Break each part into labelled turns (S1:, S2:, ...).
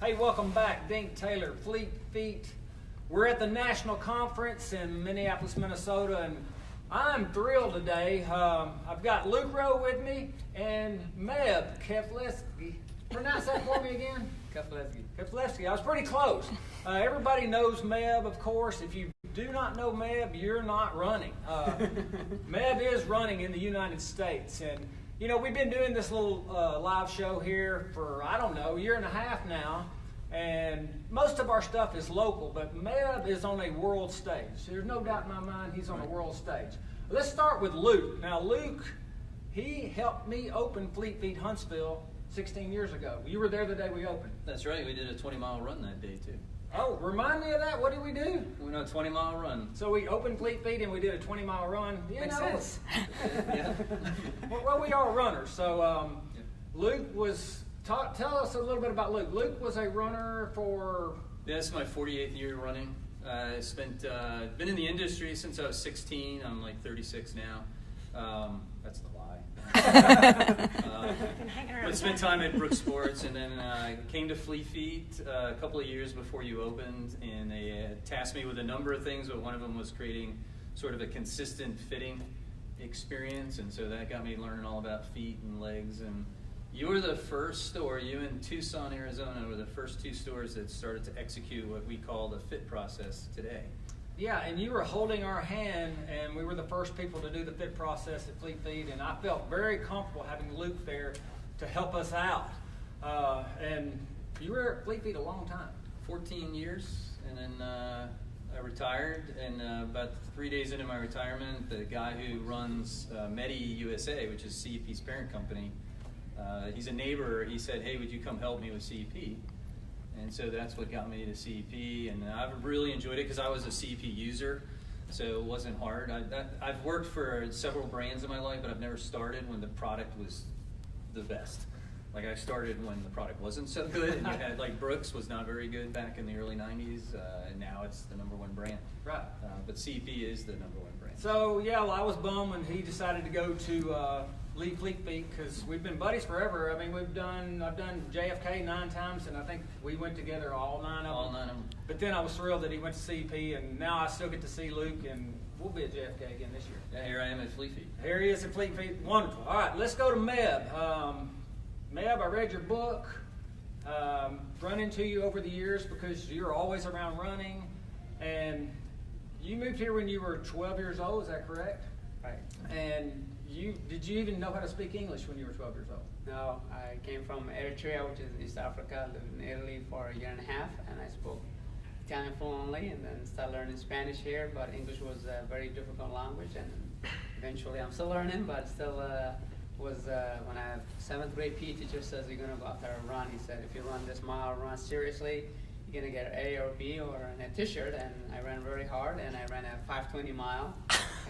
S1: Hey, welcome back. Dink Taylor, Fleet Feet. We're at the national conference in Minneapolis, Minnesota, and I'm thrilled today. I've got Luke Rowe with me and Meb Keflevsky. Pronounce that for me again. Keflevsky. I was pretty close. Everybody knows Meb, of course. If you do not know Meb, you're not running. Meb is running in the United States, and you know, we've been doing this little live show here for, I don't know, a year and a half now, and most of our stuff is local, but Meb is on a world stage. There's no doubt in my mind he's on a world stage. Let's start with Luke. Now, Luke, he helped me open Fleet Feet Huntsville 16 years ago. You were there the day we opened.
S2: That's right. We did a 20-mile run that day, too.
S1: Oh, remind me of that. What did we do?
S2: We went on a 20-mile run.
S1: So we opened Fleet Feet and we did a 20-mile run.
S2: Makes sense. Yeah.
S1: Well, we are runners. So Luke was, tell us a little bit about Luke. Luke was a runner for...
S2: Yeah, this is my 48th year running. I been in the industry since I was 16. I'm like 36 now. That's the lie. But spent time at Brooks Sports, and then came to Fleet Feet a couple of years before you opened, and they tasked me with a number of things, but one of them was creating sort of a consistent fitting experience, and so that got me learning all about feet and legs. And you were the first store, you in Tucson, Arizona, were the first two stores that started to execute what we call the fit process today.
S1: Yeah, and you were holding our hand, and we were the first people to do the fit process at Fleet Feet, and I felt very comfortable having Luke there to help us out. And you were at Fleet Feet a long time.
S2: 14 years, and then I retired, and about 3 days into my retirement, the guy who runs Medi USA, which is CEP's parent company, he's a neighbor, he said, hey, would you come help me with CEP? And so that's what got me to CEP, and I've really enjoyed it because I was a CEP user, so it wasn't hard. I've worked for several brands in my life, but I've never started when the product was the best. Like I started when the product wasn't so good, and you had like Brooks was not very good back in the early 90s, and now it's the #1 brand.
S1: Right.
S2: But CEP is the #1 brand.
S1: So yeah, well, I was bummed when he decided to go to leave Fleet Feet because we've been buddies forever. I mean, I've done JFK 9 times, and I think we went together all 9 of them.
S2: All 9 of them.
S1: But then I was thrilled that he went to CEP, and now I still get to see Luke, and we'll be at JFK again this year.
S2: Yeah, here I am at Fleet Feet.
S1: Here he is at Fleet Feet. Wonderful. All right, let's go to Meb. Meb, I read your book. Run into you over the years because you're always around running, and you moved here when you were 12 years old. Is that correct?
S3: Right.
S1: And did you even know how to speak English when you were 12 years old?
S3: No, I came from Eritrea, which is East Africa. Lived in Italy for a year and a half, and I spoke Italian fluently, and then started learning Spanish here. But English was a very difficult language, and eventually I'm still learning. But still, when I 7th grade PE teacher says you're gonna go out there and run, he said if you run this mile, run seriously, you're gonna get an A or B or a T-shirt. And I ran very hard, and I ran a 5:20 mile.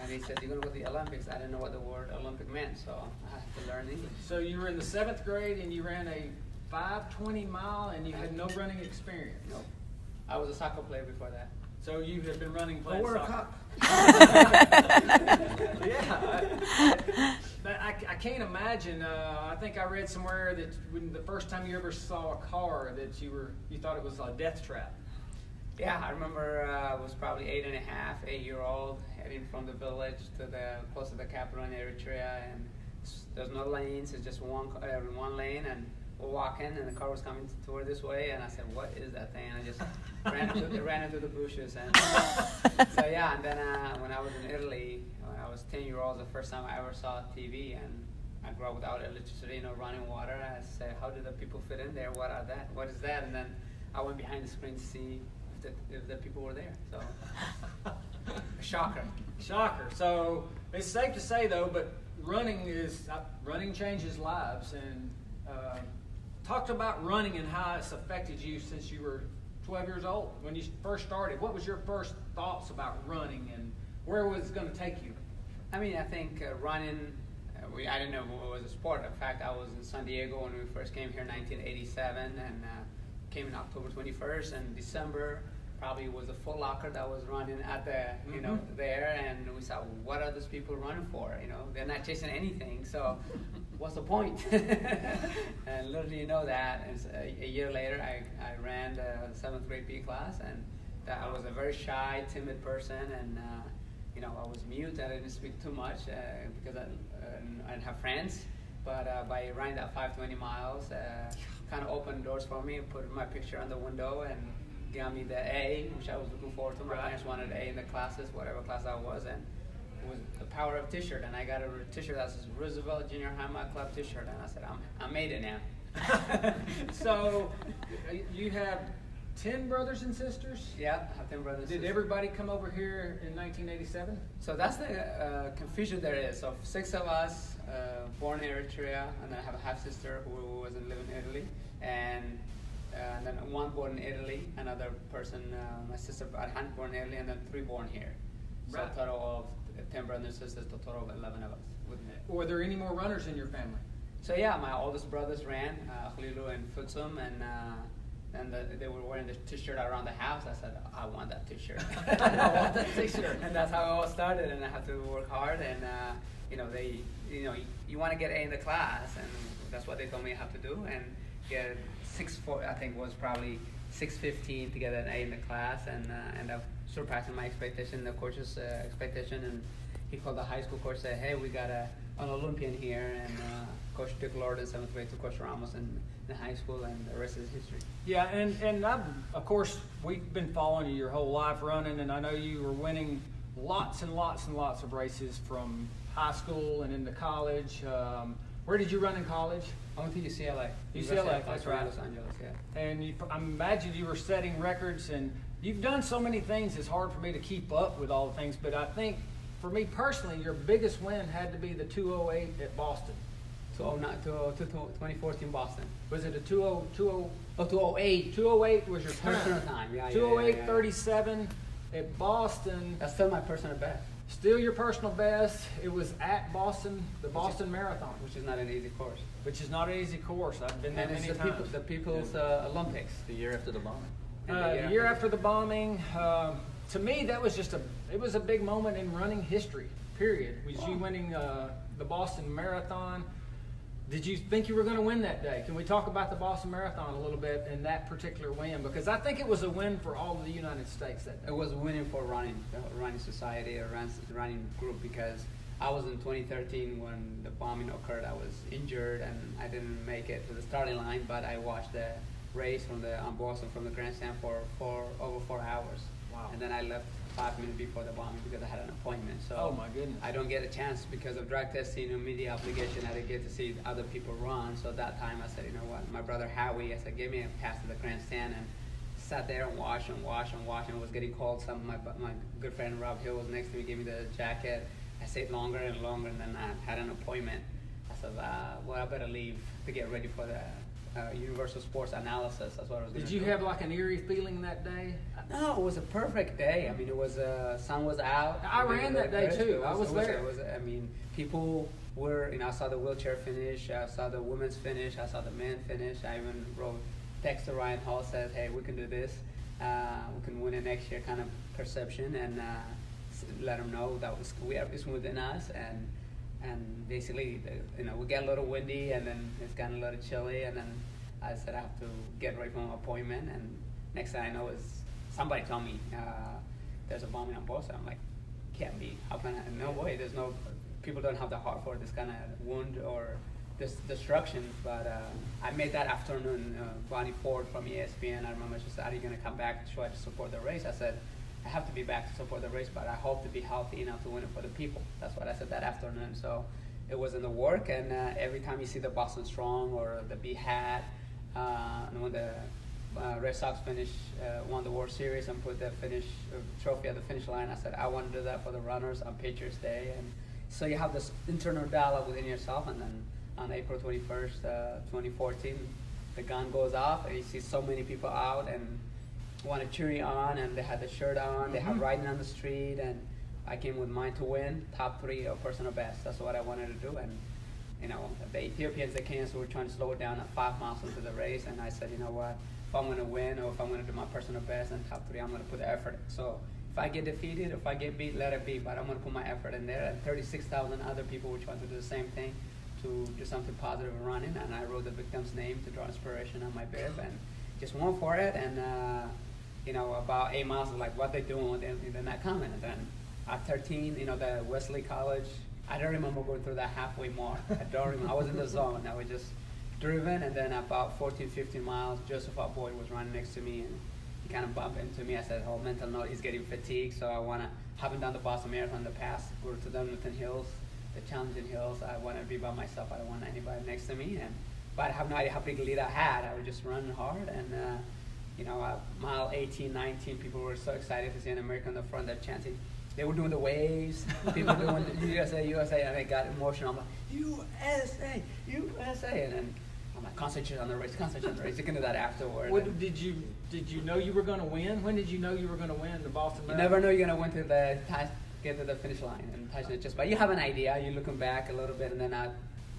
S3: And he said, you're going to go to the Olympics. I didn't know what the word Olympic meant, so I had to learn English.
S1: So you were in the 7th grade, and you ran a 5:20 mile, and you had no running experience?
S3: Nope. I was a soccer player before that.
S1: So you had been running, playing
S4: World
S1: soccer.
S4: Cup.
S1: Yeah. I can't imagine. I think I read somewhere that when the first time you ever saw a car that you thought it was a death trap.
S3: Yeah, I remember I was probably 8-year-old, heading from the village to close to the capital in Eritrea, and there's no lanes, it's just one lane, and we're walking, and the car was coming toward this way, and I said, what is that thing? And I just ran into the bushes, and so yeah, and then when I was in Italy, when I was 10-year-old, the first time I ever saw TV, and I grew up without electricity, no running water. I said, how do the people fit in there? What is that? And then I went behind the screen to see if the people were there. So, shocker.
S1: So it's safe to say, though, but running changes lives. And talked about running and how it's affected you since you were 12 years old when you first started. What was your first thoughts about running and where was it going to take you?
S3: I mean, I think running. I didn't know it was a sport. In fact, I was in San Diego when we first came here in 1987, and came in October 21st, and December probably was a Foot Locker that was running at the, there, and we saw what are those people running for? They're not chasing anything. So what's the point? And little do you know that, and a year later, I ran the 7th grade PE class, and that I was a very shy, timid person, and you know, I was mute. I didn't speak too much because I didn't have friends. But by running that 520 miles, kind of opened doors for me, put my picture on the window, and got me the A, which I was looking forward to. My parents wanted an A in the classes, whatever class I was, and it was the power of t-shirt. And I got a t-shirt that says Roosevelt Junior High Mile Club t-shirt, and I said, I made it now.
S1: So you have 10 brothers and sisters?
S3: Yeah, I have 10 brothers and sisters.
S1: Did everybody come over here in 1987?
S3: So that's the confusion there is. So 6 of us born in Eritrea, and then I have a half-sister who wasn't living in Italy, and then 1 born in Italy, another person, my sister born in Italy, and then 3 born here. So
S1: Right.
S3: a total of 10 brothers and sisters, a total of 11 of us.
S1: Were there any more runners in your family?
S3: So yeah, my oldest brothers ran, Khlilu and Futsum, and they were wearing the t-shirt around the house. I said, I want that t-shirt.
S1: I want that t-shirt.
S3: And that's how it all started, and I had to work hard, and you want to get A in the class, and that's what they told me I have to do, and get 6.4, I think was probably 6:15 to get an A in the class, and end up surpassing my expectation, the coach's expectation, and he called the high school coach, said, hey, we got an Olympian here, and Coach Dick Lord in 7th grade to Coach Ramos in high school, and the rest is history.
S1: Yeah, and of course, we've been following you your whole life running, and I know you were winning lots and lots and lots of races from high school and into college. Where did you run in college?
S3: I went to UCLA.
S1: UCLA, that's right.
S3: Los Angeles, yeah.
S1: And I imagine you were setting records, and you've done so many things, it's hard for me to keep up with all the things, but I think, for me personally, your biggest win had to be the 2:08 at Boston.
S3: 2014 Boston.
S1: Was it a 2:08?
S3: 2:08.
S1: 2:08 was your
S3: Personal time, yeah.
S1: 2:08:37 at Boston.
S3: That's still my personal best.
S1: Still your personal best. It was at Boston, the Boston Marathon.
S3: Which is not an easy course.
S1: Which is not an easy course. I've been there
S3: And it's
S1: many times.
S3: the People's Olympics.
S2: The year after the bombing.
S1: The year after the bombing, to me, that was it was a big moment in running history, period. Was you winning the Boston Marathon. Did you think you were going to win that day? Can we talk about the Boston Marathon a little bit and that particular win? Because I think it was a win for all of the United States that day.
S3: It was winning for running society, a running group, because I was in 2013 when the bombing occurred. I was injured and I didn't make it to the starting line, but I watched the race on Boston from the grandstand for over 4 hours.
S1: Wow.
S3: And then I left 5 minutes before the bombing because I had an appointment. So
S1: oh my goodness.
S3: I don't get a chance because of drug testing and media obligation. I didn't get to see other people run. So at that time I said, you know what, my brother Howie, I said, give me a pass to the grandstand, and sat there and watched and it was getting cold. My good friend Rob Hill was next to me, gave me the jacket. I stayed longer and longer, and then I had an appointment. I said, well, I better leave to get ready for the Universal Sports Analysis. That's what I was going to do.
S1: Did you have like an eerie feeling that day?
S3: No, it was a perfect day. I mean, it was sun was out.
S1: I ran that day too. I was there.
S3: I mean, people were, I saw the wheelchair finish. I saw the women's finish. I saw the men finish. I even wrote text to Ryan Hall, says, hey, we can do this. We can win it next year, kind of perception, and let them know that it's within us. And basically, we get a little windy, and then it's gotten a little chilly, and then I said I have to get ready for my appointment, and next thing I know is somebody told me there's a bombing on Boston. I'm like, can't be. How can I? No way. People don't have the heart for this kind of wound or this destruction. But I made that afternoon. Bonnie Ford from ESPN, I remember, she said, are you going to come back to try to support the race? I said, I have to be back to support the race, but I hope to be healthy enough to win it for the people. That's what I said that afternoon. So it was in the work, and every time you see the Boston Strong or the B Hat, and when the Red Sox won the World Series and put the trophy at the finish line, I said I want to do that for the runners on Patriots Day. And so you have this internal dialogue within yourself, and then on April 21st, 2014, the gun goes off, and you see so many people out and want to cheer you on, and they had the shirt on, they had riding on the street, and I came with mine to win, top 3 or personal best. That's what I wanted to do. And the Ethiopians, the Kenyans were trying to slow it down at 5 miles into the race, and I said, you know what, if I'm going to win, or if I'm going to do my personal best and top 3, I'm going to put the effort in. So if I get defeated, if I get beat, let it be, but I'm going to put my effort in there. And 36,000 other people were trying to do the same thing, to do something positive in running, and I wrote the victim's name to draw inspiration on my bib, and just went for it. And about 8 miles, like, what they doing? They're not coming. And then at 13, the Wesley College, I don't remember going through that halfway mark. I don't remember. I was in the zone. I was just driven, and then about 14, 15 miles, Joseph Boyd was running next to me, and he kind of bumped into me. I said, "Oh, mental note, he's getting fatigued, so I want to." Having done the Boston Marathon in the past, go to the Milton Hills, the challenging hills. I want to be by myself. I don't want anybody next to me, but I have no idea how big a lead I had. I was just running hard, and mile 18, 19, people were so excited to see an American in the front. They're chanting. They were doing the waves. People doing USA, USA, and I got emotional. I'm like, USA, USA, and then I'm like, concentrate on the race, concentrate on the race. You can do that afterward.
S1: Did you know you were going to win? When did you know you were going to win the Boston Marathon?
S3: You never know you're going to win get to the finish line and touch it. But you have an idea. You're looking back a little bit, and then at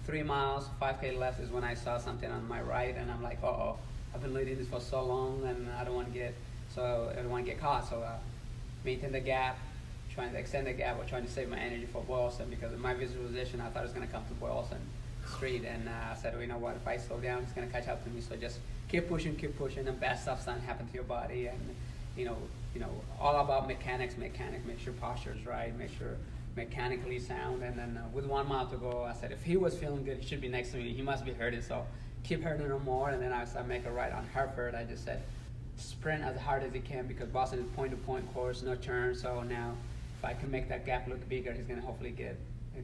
S3: 3 miles, 5K left is when I saw something on my right, and I'm like, uh-oh, I've been leading this for so long, and I don't want to get caught. So maintain the gap, trying to extend the gap, or trying to save my energy for Boylston, because in my visualization, I thought it was going to come to Boylston Street, and I said, well, you know what, if I slow down, it's going to catch up to me, so just keep pushing, and bad stuff's not happen to your body, and all about mechanics, make sure posture's right, make sure mechanically sound, and then with 1 mile to go, I said, if he was feeling good, he should be next to me, he must be hurting, so keep hurting him more, and then I make a right on Hartford. I just said, sprint as hard as he can, because Boston is point-to-point course, no turn, so now if I can make that gap look bigger, he's going to hopefully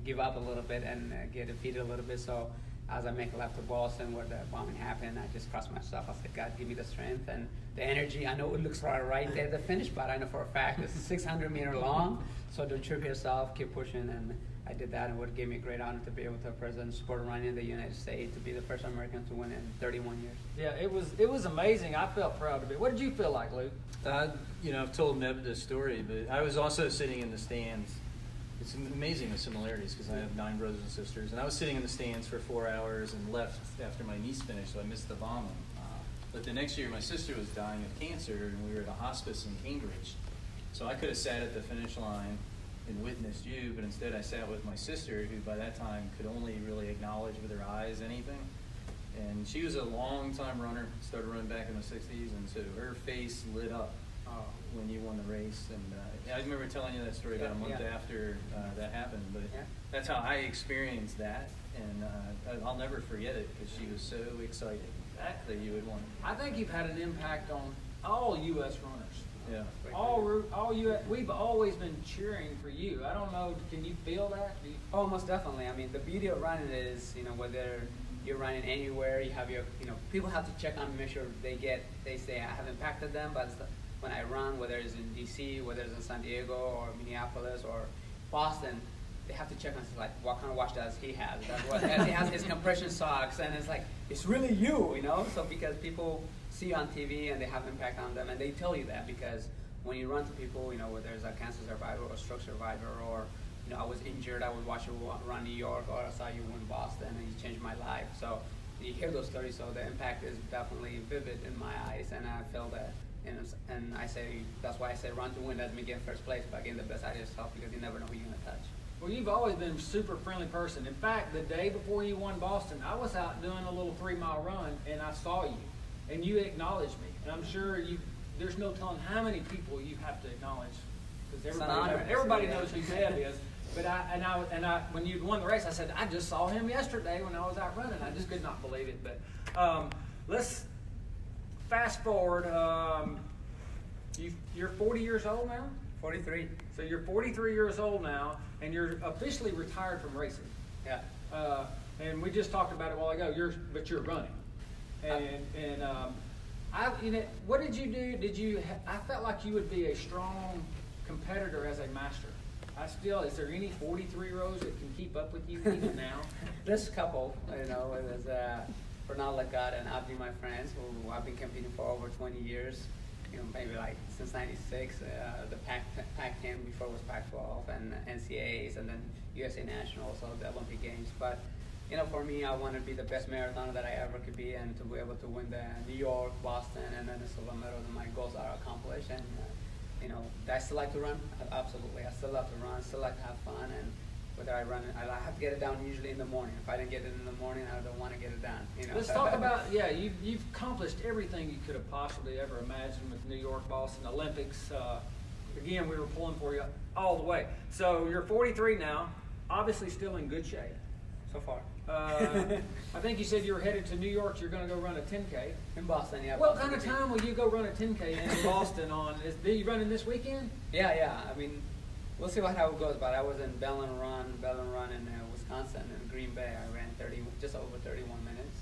S3: give up a little bit and get defeated a little bit. So as I make a left to Boston where the bombing happened, I just crossed myself. I said, God, give me the strength and the energy. I know it looks right there at the finish, but I know for a fact it's 600 meter long, so don't trip yourself, keep pushing. And I did that, and it gave me a great honor to be able to represent sport running in the United States, to be the first American to win in 31 years.
S1: Yeah, it was amazing. I felt proud to be. What did you feel like, Luke?
S2: I've told Meb this story, but I was also sitting in the stands. It's amazing the similarities, because I have 9 brothers and sisters, and I was sitting in the stands for 4 hours and left after my niece finished, so I missed the bombing. But the next year, my sister was dying of cancer, and we were at a hospice in Cambridge. So I could have sat at the finish line and witnessed you, but instead I sat with my sister, who by that time could only really acknowledge with her eyes anything. And she was a long-time runner, started running back in the 60s, and so her face lit up when you won the race. And I remember telling you that story about a month after that happened, but that's how I experienced that, and I'll never forget it, because she was so excited that you had won.
S1: I think you've had an impact on all U.S. runners.
S2: Yeah.
S1: All U.S. We've always been cheering for you. I don't know. Can you feel that?
S3: Oh, most definitely. I mean, the beauty of running is, whether you're running anywhere, you have your, people have to check on me, make sure they say I have impacted them. But when I run, whether it's in D.C., whether it's in San Diego or Minneapolis or Boston, they have to check on, like, what kind of watch does he have? He has his compression socks, and it's like, it's really you, So because people see you on TV and they have impact on them, and they tell you that, because when you run to people, whether it's a cancer survivor or stroke survivor, or I was injured, I would watch you run New York, or I saw you win Boston, and you changed my life. So you hear those stories, so the impact is definitely vivid in my eyes, and I feel that. And I say, that's why I say run to win doesn't mean get first place, but getting the best out of yourself, because you never know who you're going to touch.
S1: Well, you've always been a super friendly person. In fact, the day before you won Boston, I was out doing a little 3-mile run, and I saw you, and you acknowledged me. And I'm sure there's no telling how many people you have to acknowledge, because everybody knows who Deb is. But when you won the race, I said, I just saw him yesterday when I was out running. I just could not believe it. But let's fast forward. You're 40 years old now?
S3: 43.
S1: So you're 43 years old now, and you're officially retired from racing.
S3: Yeah.
S1: And we just talked about it a while ago. But you're running. And what did you do? I felt like you would be a strong competitor as a master. Is there any 43-year-olds that can keep up with you even now?
S3: There's a couple, there's Bernard Lagat and Abdi, my friends, who I've been competing for over 20 years, maybe like since 96, the Pac-10 before it was Pac-12, and NCAAs, and then USA Nationals, so the Olympic Games. But, for me, I want to be the best marathoner that I ever could be, and to be able to win the New York, Boston, and then the silver medal, and my goals are accomplished. And, I still like to run, absolutely. I still love to run, still like to have fun, and whether I run it, I have to get it down usually in the morning. If I didn't get it in the morning, I don't want to get it done. You know?
S1: Let's talk about, yeah, you've accomplished everything you could have possibly ever imagined with New York, Boston, Olympics. Again, we were pulling for you all the way. So you're 43 now, obviously still in good shape.
S3: So far.
S1: I think you said you were headed to New York. You're going to go run a 10K.
S3: In Boston, yeah.
S1: What
S3: Boston
S1: kind of time will you go run a 10K in Boston on? Are you running this weekend?
S3: Yeah. I mean, we'll see how it goes. But I was in Bellin Run in Wisconsin, in Green Bay. I ran just over 31 minutes,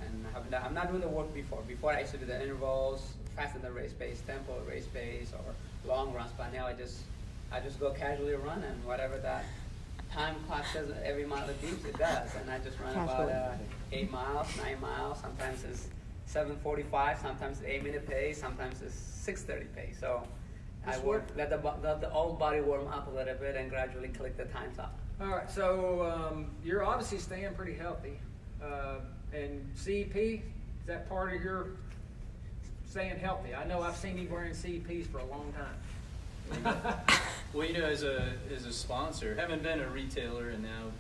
S3: and I'm not doing the work before. Before I used to do the intervals, fast in the race pace, tempo race pace, or long runs. But now I just go casually run, and whatever that time clock says every mile it beeps, it does. And I just run about 8 miles, 9 miles. Sometimes it's 7:45, sometimes it's 8-minute pace, sometimes it's 6:30 pace. So I let the old body warm up a little bit and gradually click the times up.
S1: All right, so you're obviously staying pretty healthy. And CEP, is that part of your staying healthy? I know I've seen you wearing CEPs for a long time.
S2: Well, as a sponsor, having been a retailer and now,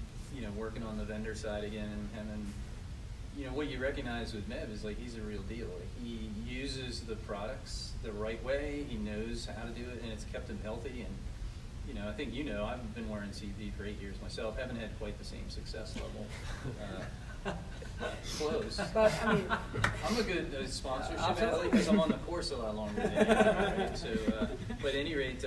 S2: working on the vendor side again, and having, what you recognize with Mev is like he's a real deal. Like, he uses the products the right way. He knows how to do it, and it's kept him healthy. And I think I've been wearing CP for 8 years myself. Haven't had quite the same success level. Close.
S3: But I mean,
S2: I'm a good sponsorship athlete because I'm on the course a lot longer than anyone, right? So, but at any rate,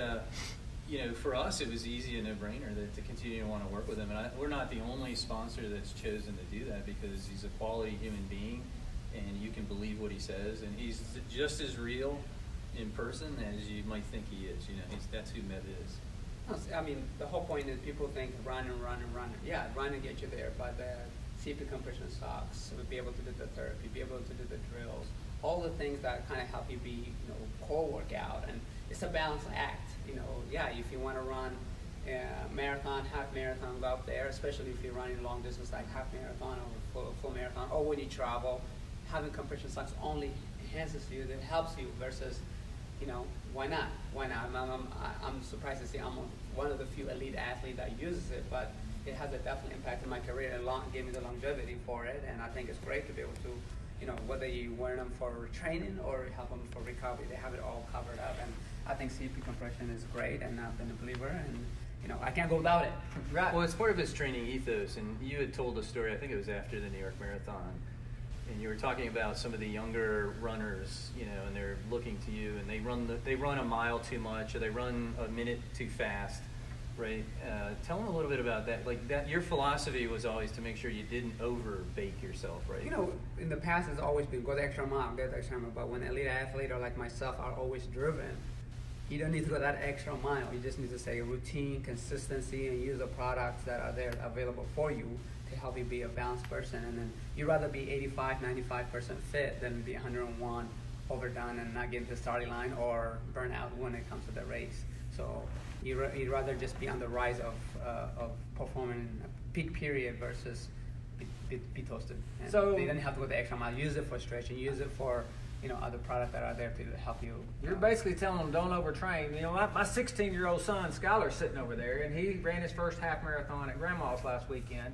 S2: for us it was easy, a no-brainer to continue to want to work with him. And we're not the only sponsor that's chosen to do that because he's a quality human being, and you can believe what he says, and he's just as real in person as you might think he is. That's who Mev is.
S3: I mean, the whole point is people think run. Yeah, run and get you there, but CP compression socks, be able to do the therapy, be able to do the drills, all the things that kind of help you be, core workout, and it's a balanced act. If you want to run a marathon, half marathon, go out there, especially if you're running long distance like half marathon or full marathon, or when you travel, having compression socks only enhances you, that helps you versus, why not? I'm surprised to see I'm one of the few elite athletes that uses it, but it has a definitely impacted my career and gave me the longevity for it, and I think it's great to be able to, whether you wear them for training or help them for recovery, they have it all covered up, and I think CP compression is great, and I've been a believer, and I can't go without it.
S1: Right.
S2: Well, it's part of his training ethos, and you had told a story, I think it was after the New York Marathon, and you were talking about some of the younger runners, and they're looking to you, and they run a mile too much, or they run a minute too fast, right? Tell them a little bit about that. Like that, your philosophy was always to make sure you didn't over-bake yourself, right?
S3: In the past, it's always been go the extra mile, but when an elite athlete or like myself are always driven, you don't need to go that extra mile. You just need to say routine, consistency, and use the products that are there available for you to help you be a balanced person. And then you'd rather be 85, 95% fit than be 101 overdone and not get to the starting line or burn out when it comes to the race. So you'd rather just be on the rise of performing a peak period versus be toasted. And
S1: So
S3: you don't have to go the extra mile. Use it for stretching. Use it for other products that are there to help you.
S1: You're basically telling them don't overtrain. My 16-year-old son, Skylar's sitting over there, and he ran his first half marathon at Grandma's last weekend.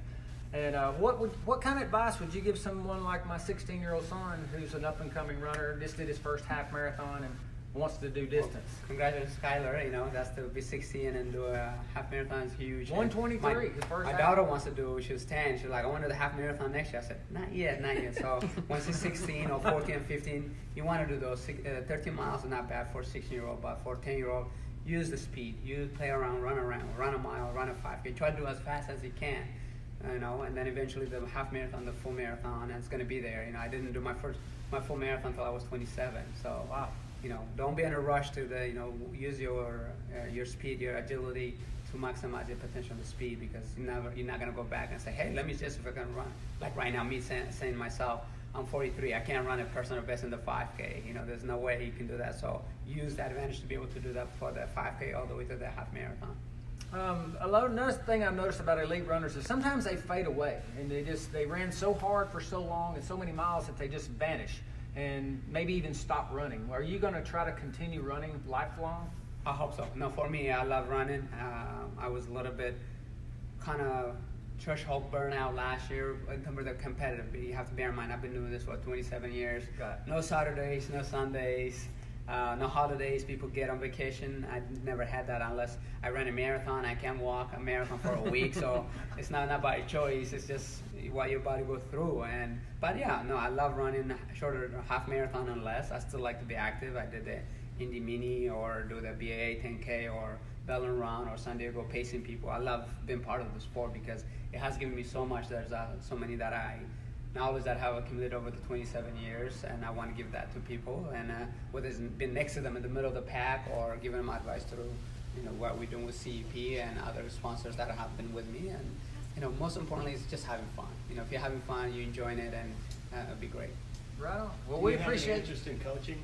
S1: And what kind of advice would you give someone like my 16-year-old son who's an up-and-coming runner, just did his first half marathon and wants to do distance?
S3: Well, congratulations, Skylar. That's to be 16 and do a half marathon is huge.
S1: 1:23, his first
S3: My
S1: half.
S3: daughter wants to do, she was 10. She's like, I want to do the half marathon next year. I said, not yet. So once you're 16 or 14, 15, you want to do those 13 miles are not bad for a 16-year-old, but for a 10-year-old, use the speed. You play around, run a mile, run a 5K. Try to do as fast as you can. And then eventually the half marathon, the full marathon, and it's going to be there. I didn't do my full marathon until I was 27. So,
S1: wow.
S3: Don't be in a rush to use your speed, your agility to maximize your potential of speed, because you're not going to go back and say, hey, let me just, if I can run. Like right now, me saying myself, I'm 43, I can't run a personal best in the 5K. There's no way you can do that. So use that advantage to be able to do that for the 5K all the way to the half marathon.
S1: Another thing I've noticed about elite runners is sometimes they fade away, and they ran so hard for so long and so many miles that they just vanish and maybe even stop running. Are you going to try to continue running lifelong?
S3: I hope so. No, for me, I love running. I was a little bit kind of threshold burnout last year in terms of the competitive. You have to bear in mind, I've been doing this for 27 years.
S1: Right.
S3: No Saturdays, no Sundays, no holidays. People get on vacation. I never had that unless I ran a marathon. I can't walk a marathon for a week, so it's not by choice. It's just what your body goes through. But yeah, no, I love running shorter half marathon and less. I still like to be active. I did the Indy Mini or do the BAA 10K or Bellin Run or San Diego pacing people. I love being part of the sport because it has given me so much. There's so many knowledge that I have accumulated over the 27 years, and I want to give that to people. And whether it's been next to them in the middle of the pack or giving them advice through, what we're doing with CEP and other sponsors that have been with me. And most importantly, it's just having fun. If you're having fun, you're enjoying it, and it'll be great.
S1: Right on. Well,
S4: Do
S1: we
S4: you have
S1: appreciate
S4: any interest in coaching?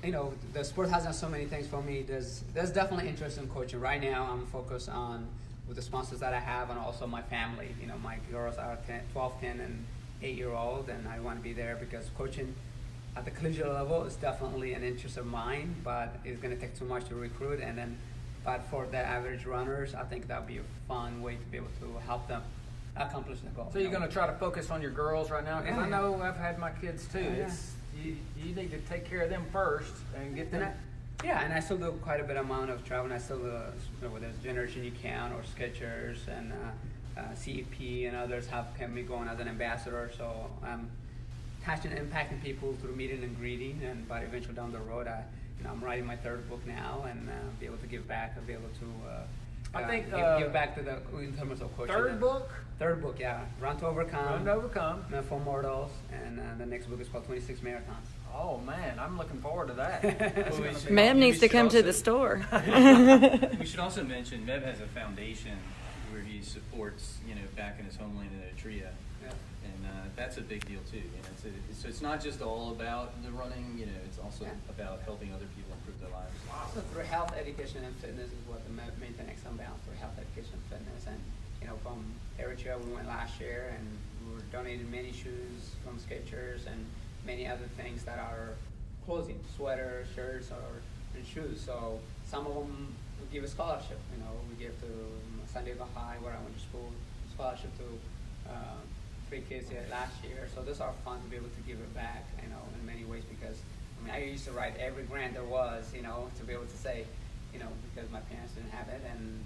S3: The sport has done so many things for me. There's definitely interest in coaching. Right now, I'm focused on with the sponsors that I have and also my family. My girls are 12, 10, and 8-year-old, and I want to be there because coaching at the collegiate level is definitely an interest of mine, but it's going to take too much to recruit. But for the average runners, I think that would be a fun way to be able to help them accomplish the goal.
S1: So you're going to try to focus on your girls right now? Because
S3: Yeah.
S1: I know I've had my kids too.
S3: Yeah.
S1: You need to take care of them first and get them.
S3: And I still do quite a bit amount of traveling. I still do, whether it's Generation You Can or Skechers and CEP and others have kept me going as an ambassador. So I'm passionate impacting people through meeting and greeting. But eventually down the road, I'm writing my 3rd book now and be able to give back and be able to
S1: I think
S3: give back to in terms of coaching.
S1: 3rd book?
S3: 3rd book, yeah. Run to Overcome.
S1: Run to Overcome.
S3: Meant for Mortals. And the next book is called 26 Marathons.
S1: Oh man, I'm looking forward to that. That's gonna be
S5: Mev
S1: awesome.
S5: needs to
S2: should
S5: come to
S2: also-
S5: the store.
S2: We should also mention Mev has a foundation where he supports, back in his homeland in Eritrea,
S3: Yeah.
S2: and that's a big deal too. So it's not just all about the running. It's also about helping other people improve their lives.
S3: So through health, education, and fitness is what the maintain excellent balance for health, education, and fitness. And from Eritrea we went last year, and we were donating many shoes from Skechers and many other things that are clothing, sweaters, shirts, and shoes. So some of them we give a scholarship. We give to San Diego High, where I went to school, scholarship to 3 kids here last year. So those are fun to be able to give it back, in many ways, because I used to write every grant there was, to be able to say, because my parents didn't have it, and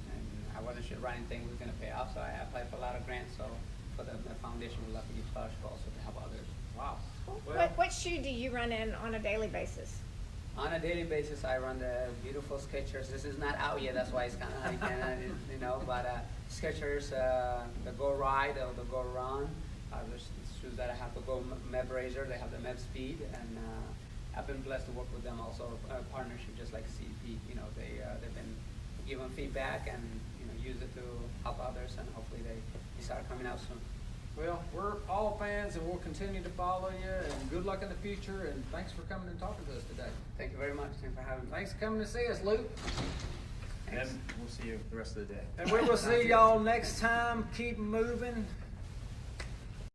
S3: I wasn't sure writing things was going to pay off. So I applied for a lot of grants. So for the foundation, we'd love to give scholarship also to help others.
S1: Wow. Well,
S6: What shoe do you run in on a daily basis?
S3: On a daily basis, I run the beautiful Skechers. This is not out yet, that's why it's kind of but Skechers, the Go Ride or the Go Run, the shoes that I have, the Go Mev Razor, they have the Mev Speed, and I've been blessed to work with them also, a partnership just like CEP. They've been giving feedback and use it to help others, and hopefully they start coming out soon.
S1: well, we're all fans, and we'll continue to follow you. And good luck in the future. And thanks for coming and talking to us today.
S3: Thanks very much. Thanks for having me.
S1: Thanks for coming to see us, Luke.
S2: And we'll see you the rest of the day.
S1: And we will see y'all next time. Keep moving.